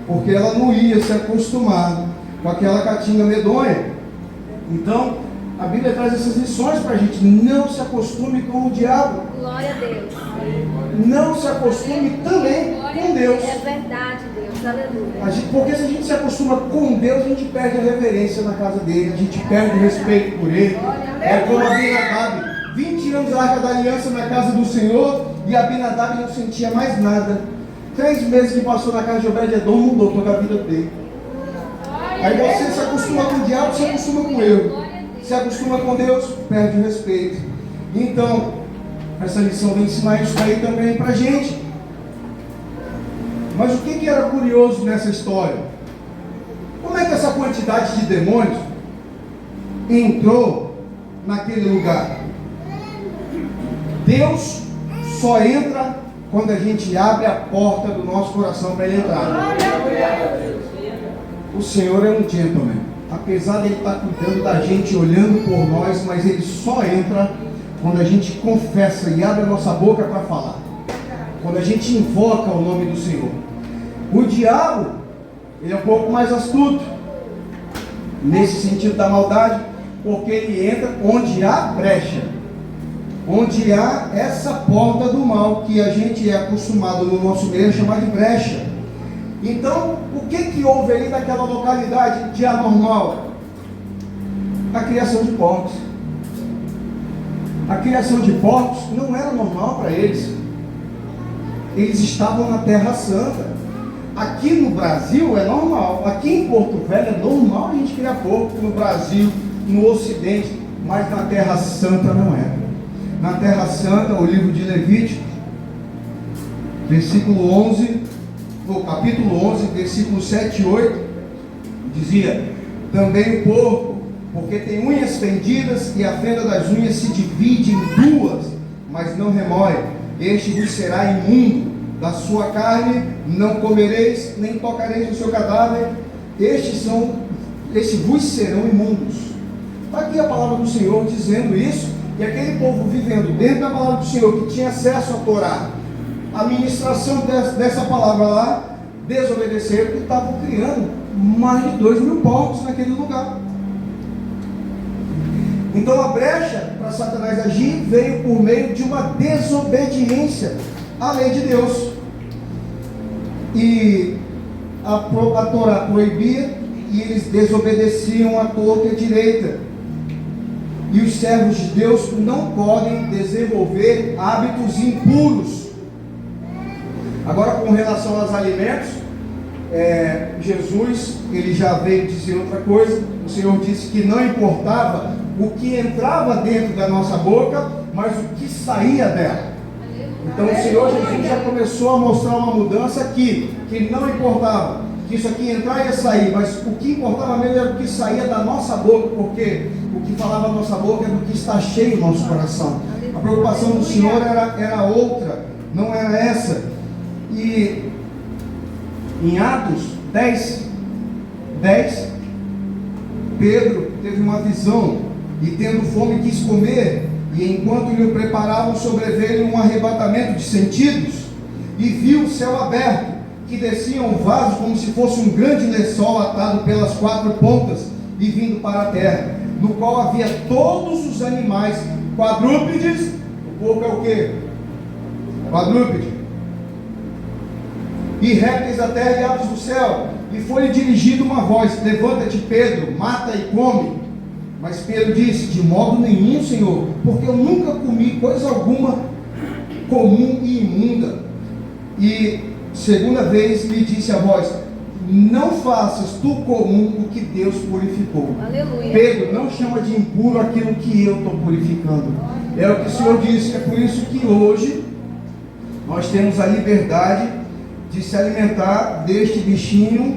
Speaker 3: porque ela não ia se acostumar com aquela caatinga medonha. Então a Bíblia traz essas lições para a gente. Não se acostume com o diabo.
Speaker 5: Glória a Deus.
Speaker 3: Não se acostume também com Deus.
Speaker 5: É verdade, Deus. Aleluia.
Speaker 3: Porque se a gente se acostuma com Deus, a gente perde a reverência na casa dele, a gente perde o respeito por ele. É como Abinadab, 20 anos a Arca da Aliança na casa do Senhor, e Abinadab não sentia mais nada. 3 meses que passou na casa de Obed-Edom, mudou toda a vida dele. Aí você se acostuma com o diabo, se acostuma com eu. Se acostuma com Deus, perde o respeito. Então, essa lição vem ensinar isso aí também pra gente. Mas o que era curioso nessa história? Como é que essa essa quantidade de demônios entrou naquele lugar. Deus só entra quando a gente abre a porta do nosso coração para Ele entrar. O Senhor é um gentleman. Apesar de Ele estar cuidando da gente, olhando por nós, mas Ele só entra quando a gente confessa e abre a nossa boca para falar. Quando a gente invoca o nome do Senhor. O diabo, ele é um pouco mais astuto, nesse sentido da maldade, porque ele entra onde há brecha. Onde há essa porta do mal, que a gente é acostumado no nosso meio a chamar de brecha. Então, o que houve ali naquela localidade de anormal? A criação de porcos. A criação de porcos não era normal para eles. Eles estavam na Terra Santa. Aqui no Brasil é normal. Aqui em Porto Velho é normal a gente criar porco no Brasil, no Ocidente, mas na Terra Santa não era. Na Terra Santa, o livro de Levítico, capítulo 11, versículos 7 e 8, dizia: também o porco, porque tem unhas fendidas, e a fenda das unhas se divide em duas, mas não remói. Este vos será imundo. Da sua carne não comereis, nem tocareis no seu cadáver. Estes vos serão imundos. Está aqui a palavra do Senhor dizendo isso. E aquele povo vivendo dentro da palavra do Senhor, que tinha acesso à Torá, a ministração dessa palavra lá, desobedeceram e estavam criando mais de 2.000 porcos naquele lugar. Então a brecha para Satanás agir veio por meio de uma desobediência à lei de Deus. E a Torá proibia, e eles desobedeciam à torta e à direita. E os servos de Deus não podem desenvolver hábitos impuros. Agora, com relação aos alimentos, Jesus, ele já veio dizer outra coisa. O Senhor disse que não importava o que entrava dentro da nossa boca, mas o que saía dela. Então o Senhor Jesus já começou a mostrar uma mudança aqui, que não importava que isso aqui entrar e ia sair, mas o que importava mesmo era o que saía da nossa boca, porque o que falava da nossa boca é do que está cheio no nosso coração. A preocupação do Senhor era outra, não era essa. E em Atos 10, Pedro teve uma visão, e tendo fome quis comer, e enquanto lhe o preparavam, sobreveio um arrebatamento de sentidos, e viu o céu aberto, que desciam vasos como se fosse um grande lençol atado pelas 4 pontas e vindo para a terra, no qual havia todos os animais quadrúpedes. O porco é o quê? Quadrúpede. E répteis da terra e aves do céu. E foi-lhe dirigida uma voz: levanta-te, Pedro, mata e come. Mas Pedro disse: de modo nenhum, Senhor, porque eu nunca comi coisa alguma comum e imunda. E segunda vez lhe disse a voz: não faças tu comum o que Deus purificou.
Speaker 4: Aleluia.
Speaker 3: Pedro, não chama de impuro aquilo que eu estou purificando. É o que o Senhor disse. É por isso que hoje nós temos a liberdade de se alimentar deste bichinho,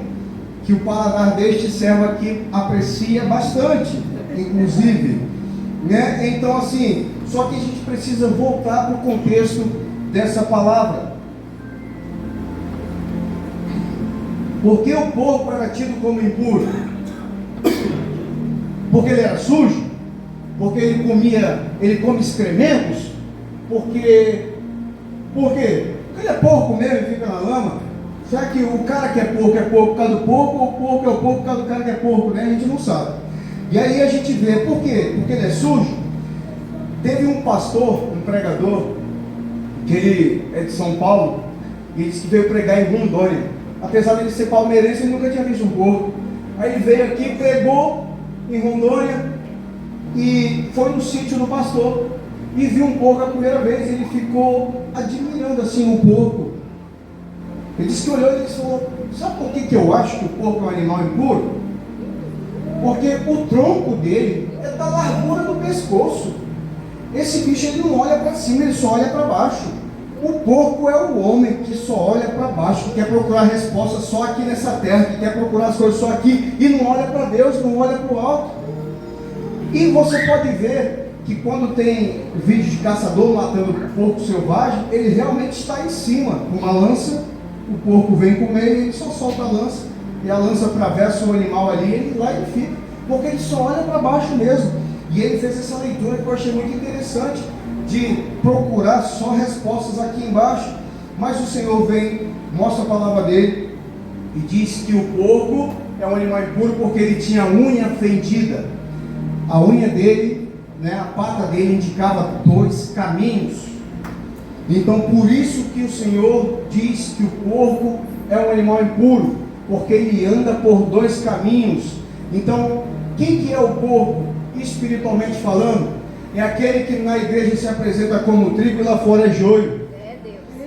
Speaker 3: que o paladar deste servo aqui aprecia bastante, inclusive, né? Então assim, só que a gente precisa voltar para o contexto dessa palavra. Por que o porco era tido como impuro? Porque ele era sujo? Porque ele come excrementos? Por quê? Porque ele é porco mesmo e fica na lama? Será que o cara que é porco por causa do porco, ou o porco é o porco por causa do cara que é porco, né? A gente não sabe. E aí a gente vê, por quê? Porque ele é sujo? Teve um pastor, um pregador, que ele é de São Paulo, e disse que veio pregar em Rondônia. Apesar de ele ser palmeirense, ele nunca tinha visto um porco. Aí ele veio aqui, pregou em Rondônia e foi no sítio do pastor e viu um porco a primeira vez. Ele ficou admirando assim o porco. Ele disse que olhou e disse: sabe por que eu acho que o porco é um animal impuro? Porque o tronco dele é da largura do pescoço. Esse bicho ele não olha para cima, ele só olha para baixo. O porco é o homem que só olha para baixo, que quer procurar resposta só aqui nessa terra, que quer procurar as coisas só aqui e não olha para Deus, não olha para o alto. E você pode ver que quando tem vídeo de caçador matando porco selvagem, ele realmente está em cima, com uma lança, o porco vem comer e ele só solta a lança, e a lança atravessa o animal ali, ele lá ele fica, porque ele só olha para baixo mesmo. E ele fez essa leitura que eu achei muito interessante, de procurar só respostas aqui embaixo. Mas o Senhor vem, mostra a palavra dele e diz que o porco é um animal impuro porque ele tinha a unha fendida. A unha dele, a pata dele indicava 2 caminhos. Então por isso que o Senhor diz que o porco é um animal impuro, porque ele anda por 2 caminhos. Então quem que é o porco espiritualmente falando? É aquele que na igreja se apresenta como trigo e lá fora é joio.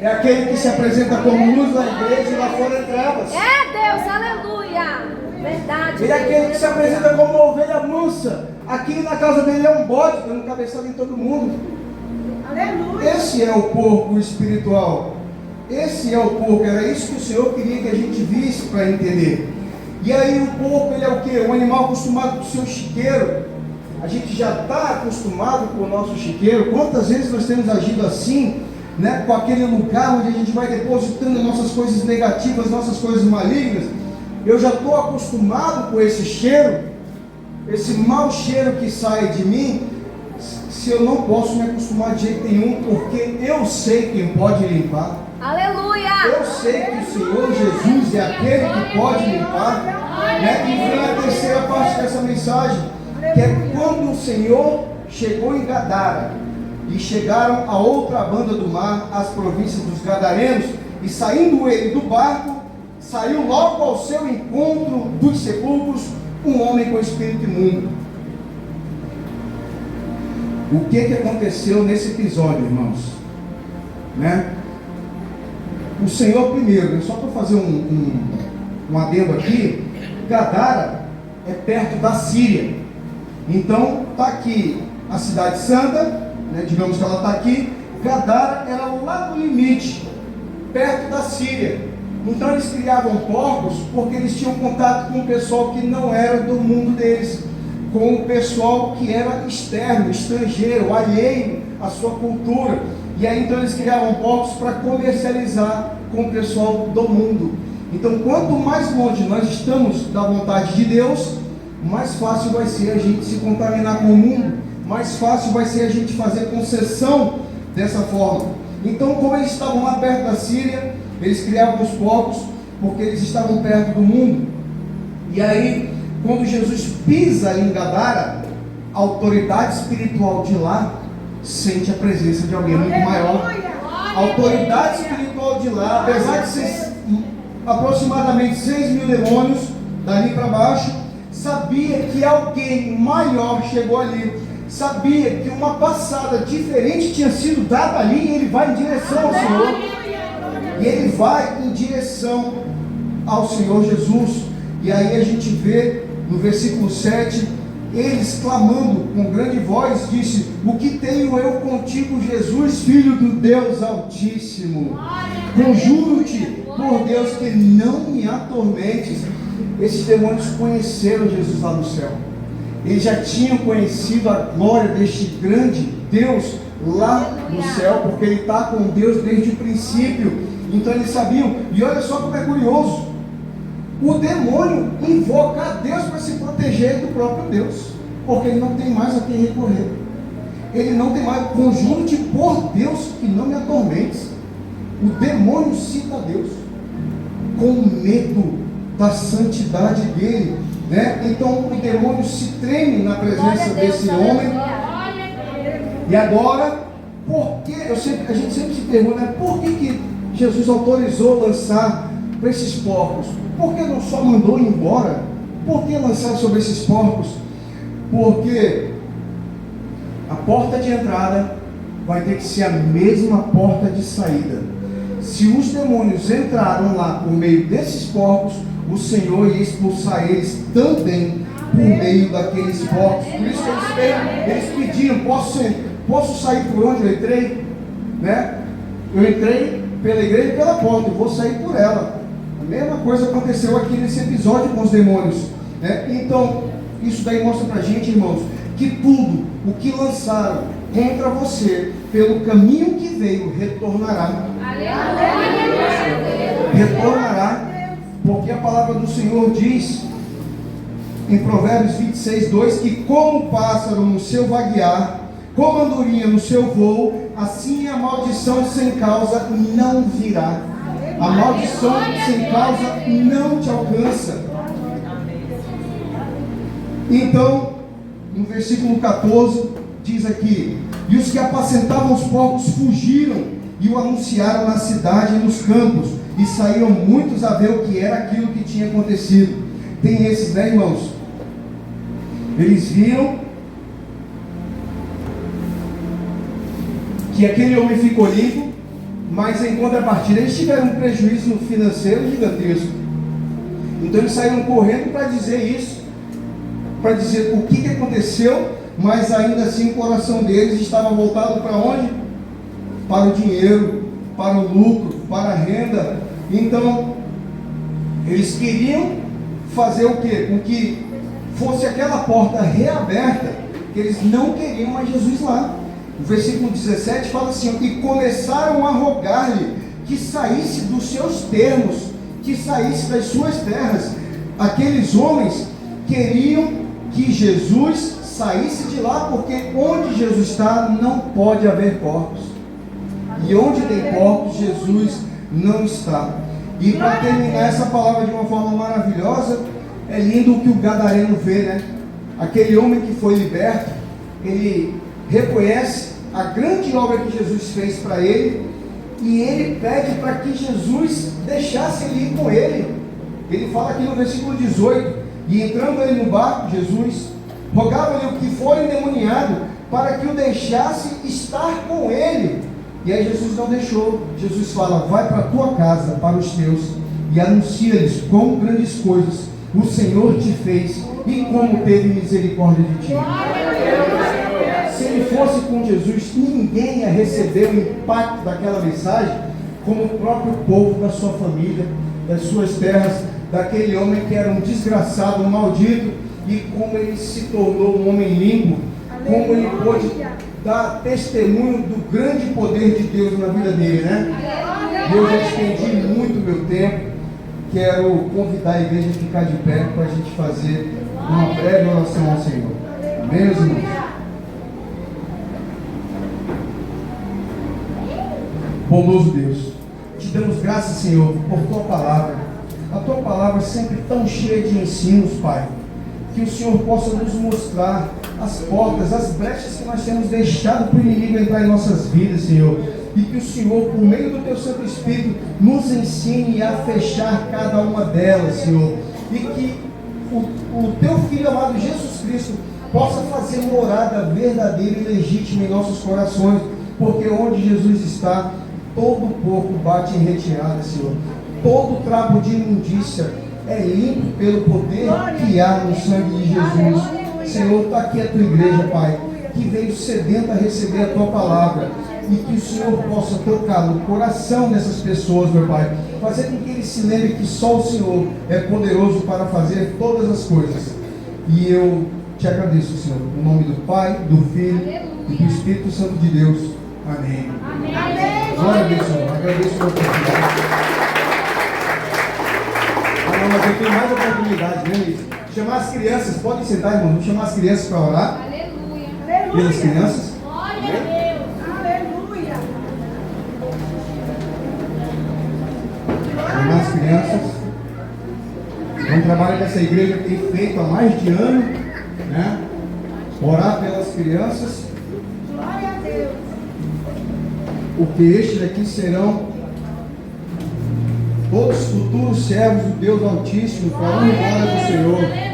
Speaker 3: É aquele que se apresenta como luz na igreja e lá fora é trevas.
Speaker 5: É Deus, aleluia. Verdade.
Speaker 3: Ele é aquele que se apresenta como uma ovelha mansa. Aqui na casa dele é um bode, dando cabeçada em todo mundo.
Speaker 2: Aleluia.
Speaker 3: Esse é o porco espiritual. Esse é o porco. Era isso que o Senhor queria que a gente visse para entender. E aí o porco, ele é o quê? Um animal acostumado com o seu chiqueiro. A gente já está acostumado com o nosso chiqueiro. Quantas vezes nós temos agido assim, com aquele lugar onde a gente vai depositando nossas coisas negativas, nossas coisas malignas. Eu já estou acostumado com esse cheiro, esse mau cheiro que sai de mim. Se eu não posso me acostumar de jeito nenhum, porque eu sei quem pode limpar.
Speaker 5: Aleluia.
Speaker 3: Eu sei que o Senhor Jesus é aquele que pode limpar. E vem a terceira parte dessa mensagem, que é quando o Senhor chegou em Gadara e chegaram a outra banda do mar, as províncias dos Gadarenos, e saindo ele do barco, saiu logo ao seu encontro dos sepulcros um homem com espírito imundo. O que aconteceu nesse episódio, irmãos? O Senhor primeiro, só para fazer um adendo aqui, Gadara é perto da Síria. Então está aqui a cidade santa, digamos que ela está aqui. Gadara era lá no limite, perto da Síria. Então eles criavam porcos porque eles tinham contato com o pessoal que não era do mundo deles, com o pessoal que era externo, estrangeiro, alheio à sua cultura. E aí então eles criavam porcos para comercializar com o pessoal do mundo. Então quanto mais longe nós estamos da vontade de Deus, mais fácil vai ser a gente se contaminar com o mundo, mais fácil vai ser a gente fazer concessão dessa forma. Então, como eles estavam lá perto da Síria, eles criavam os porcos porque eles estavam perto do mundo. E aí, quando Jesus pisa em Gadara, a autoridade espiritual de lá sente a presença de alguém muito maior. A autoridade espiritual de lá, apesar de ser aproximadamente 6.000 demônios dali para baixo, sabia que alguém maior chegou ali, sabia que uma passada diferente tinha sido dada ali, e ele vai em direção ao Senhor, e ele vai em direção ao Senhor Jesus. E aí a gente vê no versículo 7, eles clamando com grande voz, disse: o que tenho eu contigo, Jesus, filho do Deus Altíssimo? Conjuro-te por Deus que não me atormentes. Esses demônios conheceram Jesus lá no céu. Eles já tinham conhecido a glória deste grande Deus lá no céu, porque ele está com Deus desde o princípio. Então eles sabiam. E olha só como é curioso: o demônio invoca a Deus para se proteger do próprio Deus, porque ele não tem mais a quem recorrer. Ele não tem mais. Conjuro-te por Deus que não me atormentes. O demônio cita a Deus com medo da santidade dele, Então o demônio se treme na presença desse homem. E agora, por que a gente sempre se pergunta, por que Jesus autorizou lançar para esses porcos? Por que não só mandou ir embora? Por que lançar sobre esses porcos? Porque a porta de entrada vai ter que ser a mesma porta de saída. Se os demônios entraram lá por meio desses porcos, o Senhor ia expulsar eles também por meio daqueles porcos. Por isso que eles pediram: posso sair por onde eu entrei? Eu entrei pela igreja e pela porta, eu vou sair por ela. A mesma coisa aconteceu aqui nesse episódio com os demônios, né? Então, isso daí mostra pra gente, irmãos, que tudo o que lançaram contra você, pelo caminho que veio, retornará. Retornará, porque a palavra do Senhor diz em Provérbios 26:2 que como o pássaro no seu vaguear, como a andorinha no seu voo, assim a maldição sem causa não virá. A maldição sem causa não te alcança. Então, no versículo 14, diz aqui: e os que apacentavam os porcos fugiram e o anunciaram na cidade e nos campos, e saíram muitos a ver o que era aquilo que tinha acontecido. Tem esses, né, irmãos? Eles viram que aquele homem ficou limpo, mas em contrapartida eles tiveram um prejuízo financeiro gigantesco. Então eles saíram correndo para dizer isso, para dizer o que aconteceu, mas ainda assim o coração deles estava voltado para onde? Para o dinheiro, para o lucro, para a renda. Então eles queriam fazer o quê? Com que fosse aquela porta reaberta, que eles não queriam mais Jesus lá. O versículo 17 fala assim: e começaram a rogar-lhe que saísse dos seus termos, que saísse das suas terras. Aqueles homens queriam que Jesus saísse de lá, porque onde Jesus está não pode haver porcos, e onde tem porcos Jesus não está. E para terminar essa palavra de uma forma maravilhosa, é lindo o que o gadareno vê, né? Aquele homem que foi liberto, ele reconhece a grande obra que Jesus fez para ele, e ele pede para que Jesus deixasse ele ir com ele. Ele fala aqui no versículo 18: e entrando ele no barco, Jesus rogava-lhe o que for endemoniado para que o deixasse estar com ele. E aí Jesus não deixou. Jesus fala: vai para a tua casa, para os teus, e anuncia-lhes quão grandes coisas o Senhor te fez e como teve misericórdia de ti. Se ele fosse com Jesus, ninguém ia receber o impacto daquela mensagem como o próprio povo da sua família, das suas terras, daquele homem que era um desgraçado, um maldito, e como ele se tornou um homem limpo, como ele pôde dar testemunho do grande poder de Deus na vida dele, né? E eu já estendi muito meu tempo. Quero convidar a igreja a ficar de pé para a gente fazer uma breve oração ao Senhor. Amém, meus irmãos? Bondoso Deus, te damos graças, Senhor, por tua palavra. A tua palavra é sempre tão cheia de ensinos, Pai. Que o Senhor possa nos mostrar as portas, as brechas que nós temos deixado para o inimigo entrar em nossas vidas, Senhor. E que o Senhor, por meio do teu Santo Espírito, nos ensine a fechar cada uma delas, Senhor. E que o teu Filho amado Jesus Cristo possa fazer morada verdadeira e legítima em nossos corações. Porque onde Jesus está, todo porco bate em retirada, Senhor. Todo trapo de imundícia é limpo pelo poder que há no sangue de Jesus. Senhor, está aqui a tua igreja, Pai, que veio sedenta a receber a tua palavra. E que o Senhor possa tocar no coração dessas pessoas, meu Pai, fazer com que eles se lembrem que só o Senhor é poderoso para fazer todas as coisas. E eu te agradeço, Senhor, no nome do Pai, do Filho e do Espírito Santo de Deus. Amém.
Speaker 5: Amém.
Speaker 3: Glória a Deus, Senhor. Agradeço a oportunidade. Mas eu tenho mais oportunidade, né, Luiz? Chamar as crianças, podem sentar, irmão. Vamos chamar as crianças para orar.
Speaker 5: Aleluia.
Speaker 3: Pelas crianças.
Speaker 5: Glória a Deus. Aleluia.
Speaker 3: Chamar as crianças. É um trabalho que essa igreja tem feito há mais de ano, né? Orar pelas crianças.
Speaker 5: Glória a Deus.
Speaker 3: Porque estes aqui serão todos futuros servos do Deus Altíssimo, para a honra e glória do Senhor.
Speaker 5: Aleluia.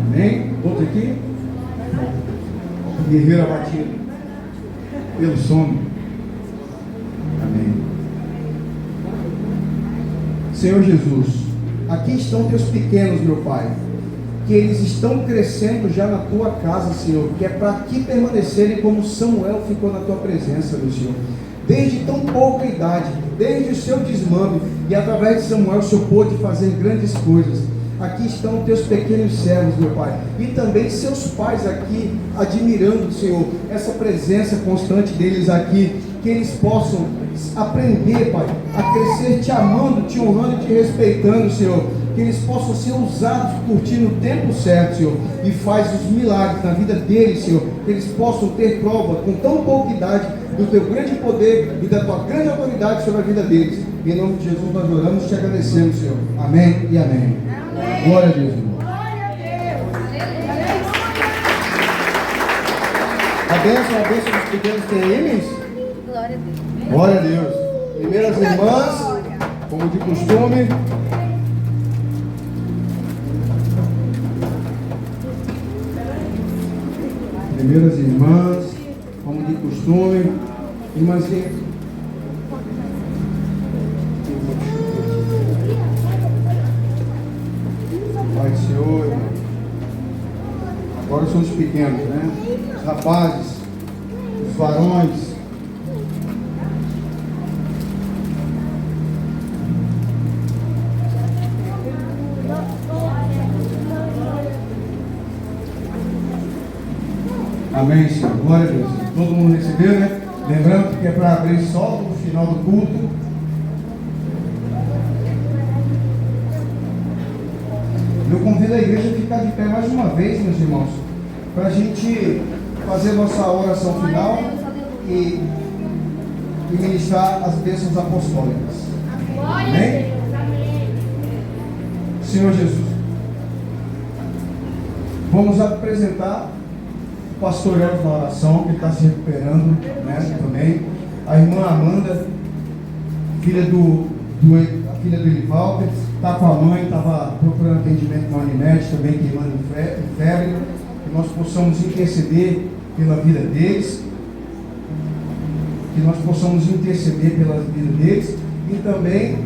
Speaker 3: Amém? Outro aqui? Guerreiro abatido pelo sono. Amém. Senhor Jesus, aqui estão teus pequenos, meu Pai, que eles estão crescendo já na tua casa, Senhor, que é para aqui permanecerem como Samuel ficou na tua presença, meu Senhor. Desde tão pouca idade, desde o seu desmame, e através de Samuel o Senhor pôde fazer grandes coisas. Aqui estão teus pequenos servos, meu Pai, e também seus pais aqui, admirando, Senhor, essa presença constante deles aqui, que eles possam aprender, Pai, a crescer te amando, te honrando e te respeitando, Senhor, que eles possam ser usados por ti no tempo certo, Senhor, e faz os milagres na vida deles, Senhor, que eles possam ter prova com tão pouca idade do teu grande poder e da tua grande autoridade sobre a vida deles. Em nome de Jesus nós oramos e te agradecemos, Senhor. Amém e amém. Glória a Deus, irmão. A bênção dos pequenos tem eles?
Speaker 2: Glória a Deus.
Speaker 3: Glória a Deus. Primeiras irmãs, como de costume. Primeiras irmãs, como de costume. Irmãzinha. Pai do Senhor, irmão. Agora são os pequenos, né? Os rapazes, os varões. Amém, Senhor. Glória a Deus. Todo mundo recebeu, né? Lembrando que é para abrir só no final do culto. Eu convido a igreja a ficar de pé mais uma vez, meus irmãos, para a gente fazer nossa oração final e ministrar as bênçãos apostólicas. Amém? Senhor Jesus, vamos apresentar o pastor Elvis na oração, que está se recuperando, né, também. A irmã Amanda, filha do Elivaldo, está com a mãe, estava procurando atendimento na Unimed, também queimando em febre, que nós possamos interceder pela vida deles, e também,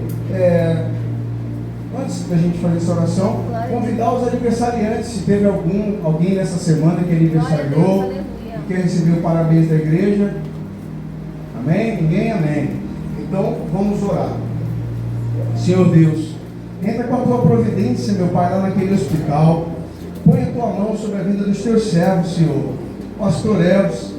Speaker 3: antes da gente fazer essa oração, convidar os aniversariantes, se teve alguém nessa semana que aniversariou, que quer receber o parabéns da igreja. Amém? Ninguém? Amém. Então, vamos orar. Senhor Deus, entra com a tua providência, meu Pai, lá naquele hospital. Põe a tua mão sobre a vida dos teus servos, Senhor. Pastor Elvis,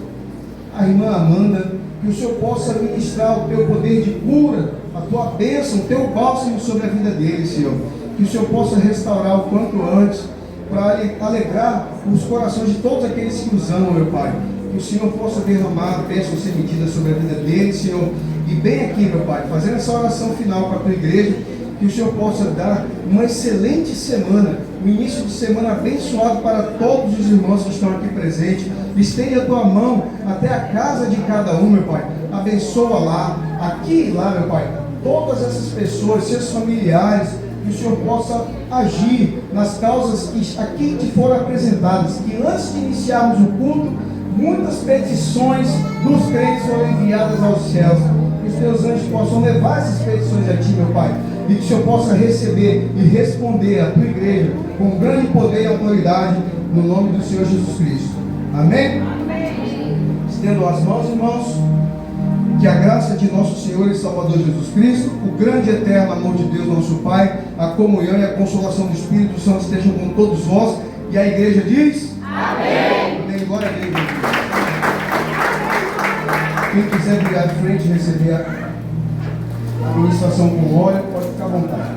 Speaker 3: a irmã Amanda, que o Senhor possa ministrar o teu poder de cura, a tua bênção, o teu bálsamo sobre a vida deles, Senhor. Que o Senhor possa restaurar o quanto antes, para alegrar os corações de todos aqueles que os amam, meu Pai. Que o Senhor possa derramar bênçãos sem medida sobre a vida deles, Senhor. E bem aqui, meu Pai, fazendo essa oração final para a tua igreja, que o Senhor possa dar uma excelente semana, um início de semana abençoado para todos os irmãos que estão aqui presentes. Estende a tua mão até a casa de cada um, meu Pai. Abençoa lá, aqui e lá, meu Pai, todas essas pessoas, seus familiares, que o Senhor possa agir nas causas que aqui te foram apresentadas. Que antes de iniciarmos o culto, muitas petições dos crentes foram enviadas aos céus. Que os teus anjos possam levar essas petições a ti, meu Pai, e que o Senhor possa receber e responder à tua igreja com grande poder e autoridade, no nome do Senhor Jesus Cristo. Amém? Amém. Estendo as mãos, irmãos. Que a graça de nosso Senhor e Salvador Jesus Cristo, o grande e eterno amor de Deus nosso Pai, a comunhão e a consolação do Espírito Santo estejam com todos vós. E a igreja diz: amém. Amém. Glória a Deus. Quem quiser virar de frente e receber a ministração com óleo, pode ficar à vontade.